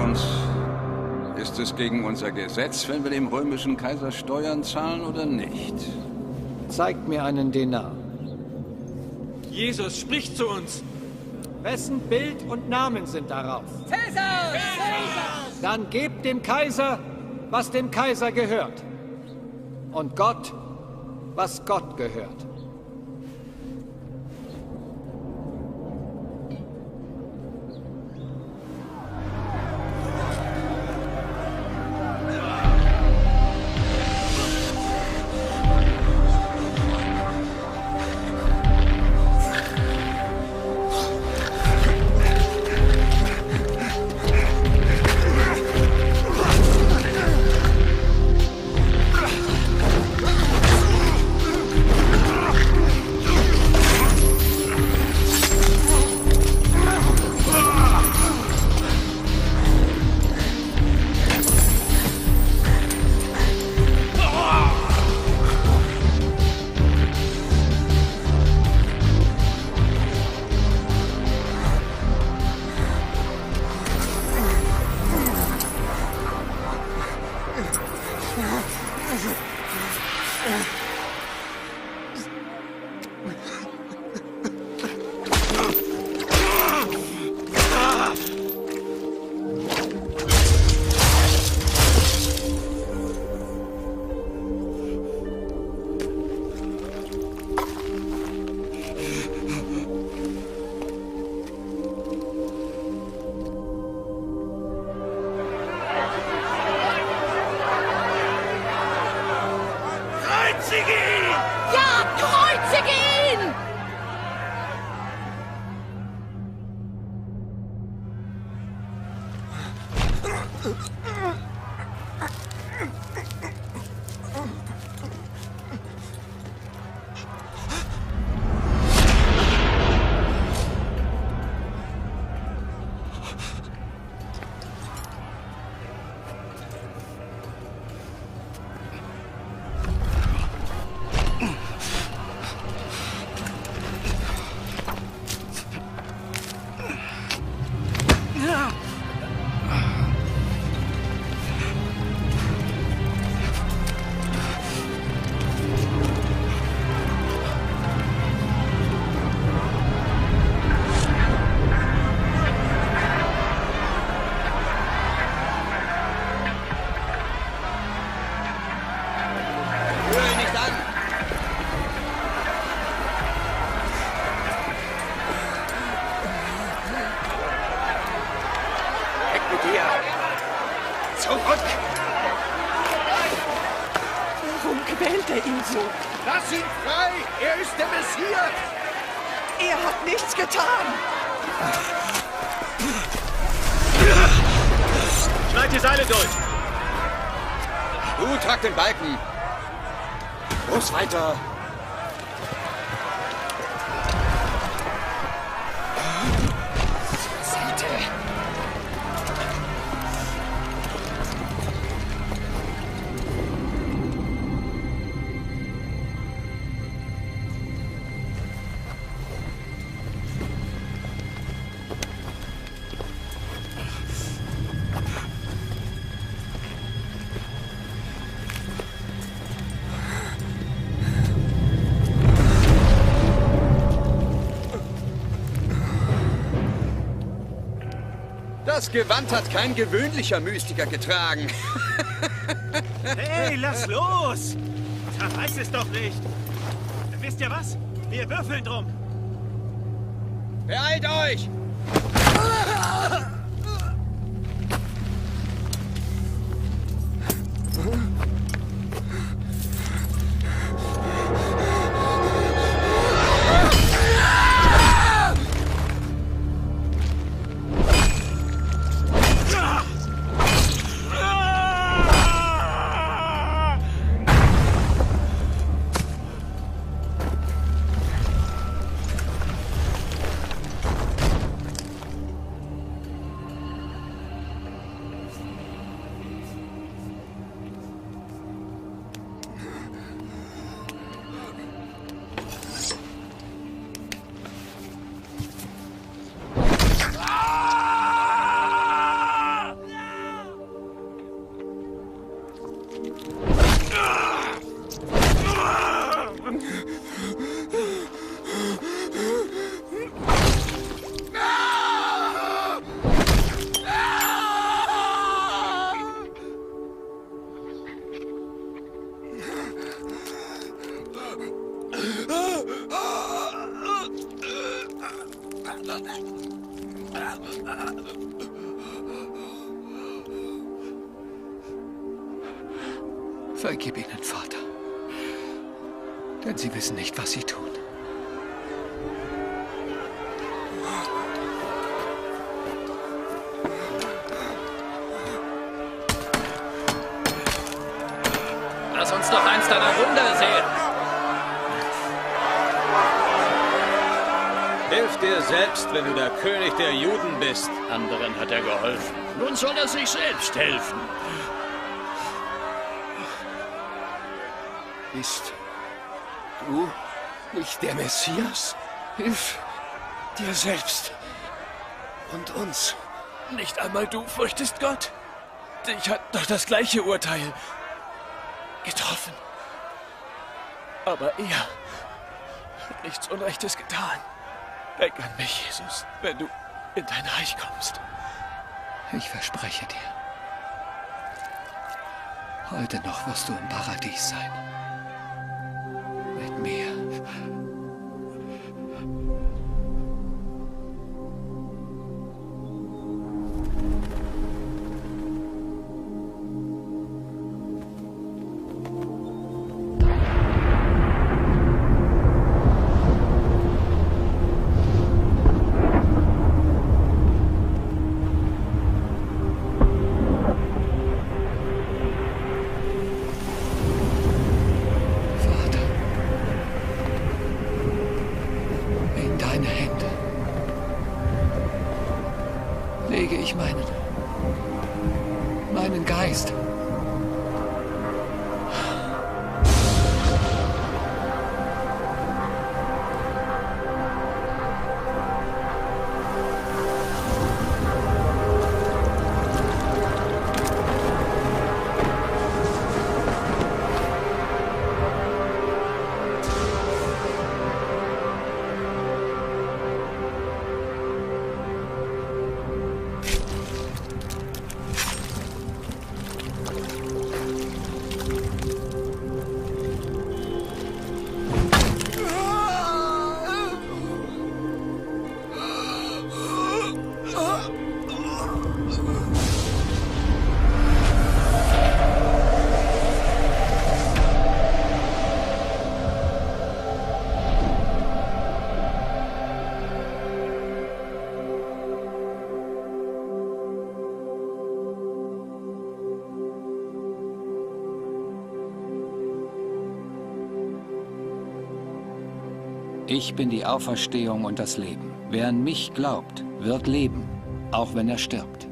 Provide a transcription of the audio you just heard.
uns. Ist es gegen unser Gesetz, wenn wir dem römischen Kaiser Steuern zahlen oder nicht? Zeigt mir einen Denar. Jesus spricht zu uns. Wessen Bild und Namen sind darauf? Cäsar! Dann gebt dem Kaiser, was dem Kaiser gehört. Und Gott, was Gott gehört. Warum quält er ihn so? Lass ihn frei! Er ist der Messias! Er hat nichts getan! Schneid die Seile durch! Du, trag den Balken! Los weiter! Das Gewand hat kein gewöhnlicher Mystiker getragen. Hey, lass los! Zerreiß es doch nicht! Wisst ihr was? Wir würfeln drum! Beeilt euch! Vergib ihnen, Vater. Denn sie wissen nicht, was sie tun. Lass uns doch eins deiner Wunder sehen. Hilf dir selbst, wenn du der König der Juden bist. Anderen hat er geholfen. Nun soll er sich selbst helfen. Bist du nicht der Messias? Hilf dir selbst und uns. Nicht einmal du fürchtest Gott. Dich hat doch das gleiche Urteil getroffen. Aber er hat nichts Unrechtes getan. Denk an mich, Jesus, wenn du in dein Reich kommst. Ich verspreche dir, heute noch wirst du im Paradies sein. Mit mir. Lege ich meinen Geist. Ich bin die Auferstehung und das Leben. Wer an mich glaubt, wird leben, auch wenn er stirbt.